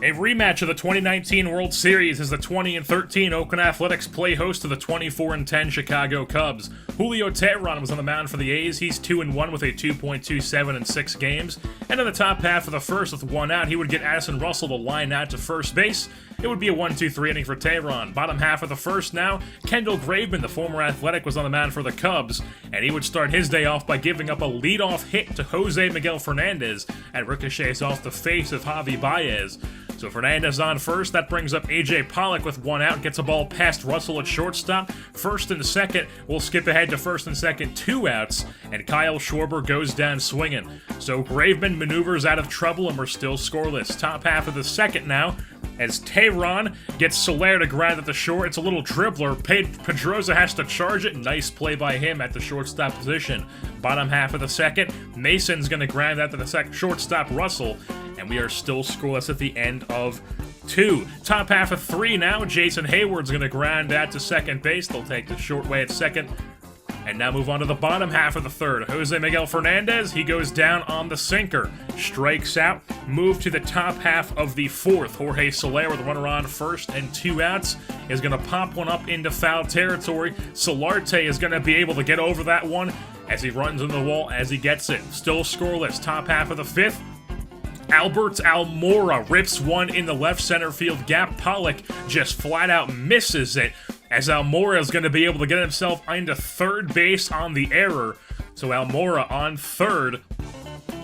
A rematch of the 2019 World Series as the 20-13 Oakland Athletics play host to the 24-10 Chicago Cubs. Julio Teheran was on the mound for the A's. He's 2-1 with a 2.27 in 6 games. And in the top half of the first with 1 out, he would get Addison Russell to line out to first base. It would be a 1-2-3 inning for Teheran. Bottom half of the first now, Kendall Graveman, the former Athletic, was on the mound for the Cubs, and he would start his day off by giving up a leadoff hit to Jose Miguel Fernandez and ricochets off the face of Javi Baez. So Fernandez on first, that brings up A.J. Pollock with 1 out, gets a ball past Russell at shortstop. First and second, we'll skip ahead to first and second, 2 outs, and Kyle Schwarber goes down swinging. So Graveman maneuvers out of trouble and we're still scoreless. Top half of the second now, as Teheran gets Soler to ground at the short. It's a little dribbler. Pedroza has to charge it. Nice play by him at the shortstop position. Bottom half of the second, Mason's going to ground out to the shortstop Russell, and we are still scoreless at the end of 2. Top half of 3 now, Jason Hayward's going to ground out to second base. They'll take the short way at second. And now move on to the bottom half of the third. Jose Miguel Fernandez, he goes down on the sinker. Strikes out. Move to the top half of the fourth. Jorge Soler with a runner on first and 2 outs is going to pop one up into foul territory. Solarte is going to be able to get over that one as he runs into the wall as he gets it. Still scoreless. Top half of the fifth. Albert Almora rips one in the left center field gap. Pollock just flat out misses it, as Almora is going to be able to get himself into third base on the error. So Almora on third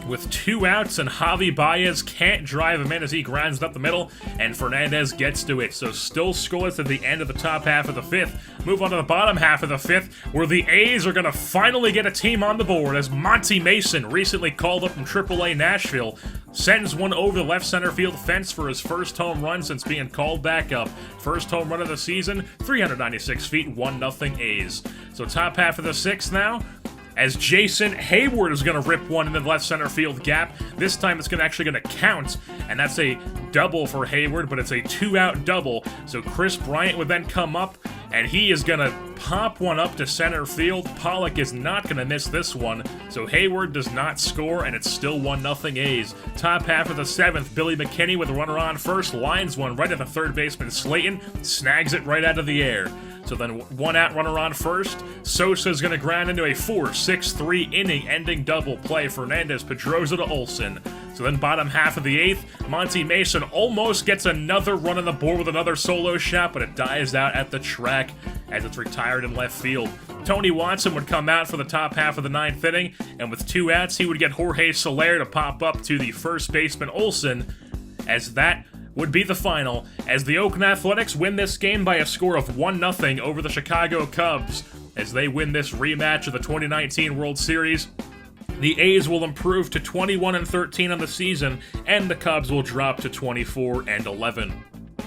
with 2 outs, and Javi Baez can't drive him in as he grinds up the middle, and Fernandez gets to it. So still scoreless at the end of the top half of the fifth. Move on to the bottom half of the fifth, where the A's are going to finally get a team on the board, as Monty Mason, recently called up from AAA Nashville, sends one over the left center field fence for his first home run since being called back up. First home run of the season, 396 feet, 1-0 A's. So top half of the sixth now, as Jason Hayward is going to rip one into the left center field gap. This time it's actually going to count, and that's a double for Hayward, but it's a 2-out double. So Chris Bryant would then come up, and he is going to pop one up to center field. Pollock is not going to miss this one, so Hayward does not score, and it's still 1-0 A's. Top half of the seventh, Billy McKinney with a runner on first, lines one right at the third baseman Slayton, snags it right out of the air. So then 1 out, runner on first. Sosa's going to ground into a 4-6-3 inning-ending double play. Fernandez, Pedroza to Olsen. So then bottom half of the eighth, Monty Mason almost gets another run on the board with another solo shot, but it dies out at the track as it's retired in left field. Tony Watson would come out for the top half of the ninth inning, and with 2 outs, he would get Jorge Soler to pop up to the first baseman Olsen, as that would be the final, as the Oakland Athletics win this game by a score of 1-0 over the Chicago Cubs, as they win this rematch of the 2019 World Series. The A's will improve to 21-13 on the season, and the Cubs will drop to 24-11.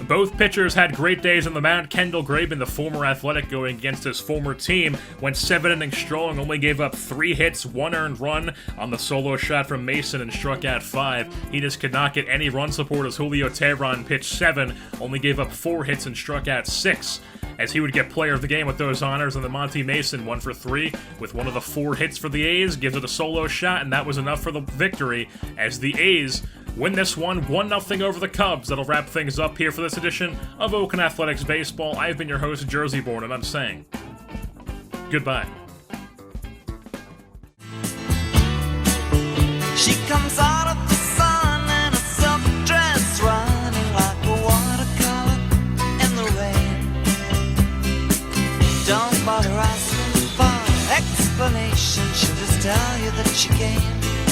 Both pitchers had great days on the mound. Kendall Graveman, the former Athletic, going against his former team, went 7 innings strong, only gave up 3 hits, 1 earned run on the solo shot from Mason, and struck out 5. He just could not get any run support as Julio Teheran pitched 7, only gave up 4 hits and struck out 6. As he would get player of the game with those honors, and the Monty Mason 1 for 3 with one of the 4 hits for the A's, gives it a solo shot, and that was enough for the victory as the A's win this one 1-0 over the Cubs. That'll wrap things up here for this edition of Oakland Athletics Baseball. I've been your host, Jersey Born, and I'm saying goodbye. She comes out of the sun in a silk dress, running like a watercolor in the rain. Don't bother asking for explanation, she'll just tell you that she came